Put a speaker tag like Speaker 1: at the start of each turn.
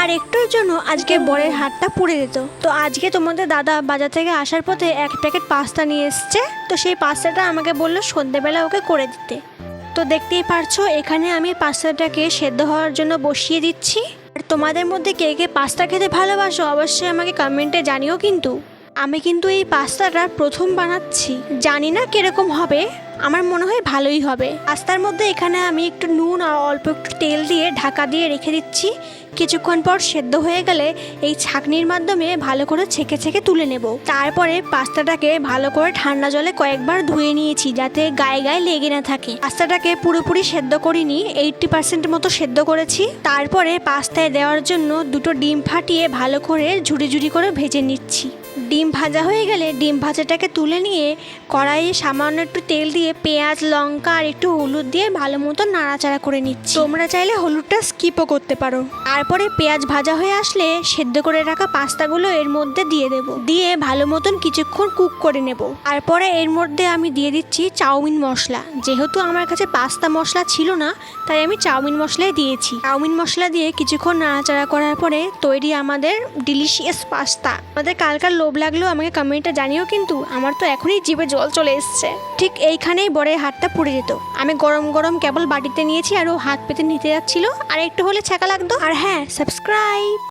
Speaker 1: আর একটুর জন্য আজকে বরের হাতটা পুড়ে যেত। তো আজকে তোমাদের দাদা বাজার থেকে আসার পথে এক প্যাকেট পাস্তা নিয়ে এসছে। তো সেই পাস্তাটা আমাকে বললো সন্ধ্যেবেলা ওকে করে দিতে। তো দেখতেই পারছো এখানে আমি পাস্তাটাকে সেদ্ধ হওয়ার জন্য বসিয়ে দিচ্ছি। আর তোমাদের মধ্যে কে কে পাস্তা খেতে ভালোবাসো অবশ্যই আমাকে কমেন্টে জানিও। কিন্তু আমি কিন্তু এই পাস্তাটা প্রথম বানাচ্ছি, জানি না কিরকম হবে, আমার মনে হয় ভালোই হবে। পাস্তার মধ্যে এখানে আমি একটু নুন আর অল্প একটু তেল দিয়ে ঢাকা দিয়ে রেখে দিচ্ছি। কিছুক্ষণ পর সেদ্ধ হয়ে গেলে এই ছাঁকনির মাধ্যমে ভালো করে ছেঁকে ছেঁকে তুলে নেব। তারপরে পাস্তাটাকে ভালো করে ঠান্ডা জলে কয়েকবার ধুয়ে নিয়েছি যাতে গায়ে গায়ে লেগে না থাকে। পাস্তাটাকে পুরোপুরি সেদ্ধ করিনি, 80% মতো সেদ্ধ করেছি। তারপরে পাস্তায় দেওয়ার জন্য দুটো ডিম ফাটিয়ে ভালো করে ঝুড়ি ঝুড়ি করে ভেজে নিচ্ছি। ডিম ভাজা হয়ে গেলে ডিম ভাজাটাকে তুলে নিয়ে কড়াইয়ে সামান্য একটু তেল দিয়ে পেঁয়াজ লঙ্কা আর একটু হলুদ দিয়ে ভালো মতো নাড়াচাড়া করে নিচ্ছি। তোমরা চাইলে হলুদটা স্কিপও করতে পারো। তারপরে পেঁয়াজ ভাজা হয়ে আসলে সেদ্ধ করে রাখা পাস্তাগুলো এর মধ্যে দিয়ে দেব, দিয়ে ভালো মতন কিছুক্ষণ কুক করে নেব। তারপরে এর মধ্যে আমি দিয়ে দিচ্ছি চাউমিন মশলা। যেহেতু আমার কাছে পাস্তা মশলা ছিল না তাই আমি চাউমিন মশলাই দিয়েছি। চাউমিন মশলা দিয়ে কিছুক্ষণ নাড়াচাড়া করার পরে তৈরি আমাদের ডিলিশিয়াস পাস্তা। আমাদের কালকার লোভ লাগলেও আমাকে কমেন্টে জানিও, কিন্তু আমার তো এখনই জিভে জল চলে এসছে। ঠিক এইখানেই বরের হাতটা পুড়ে যেত। আমি গরম গরম কেবল বাটিতে নিয়েছি আর ও হাত পেতে নিতে যাচ্ছিল, আর একটু হলে ছ্যাঁকা লাগতো। আর হ্যাঁ, সাবস্ক্রাইব।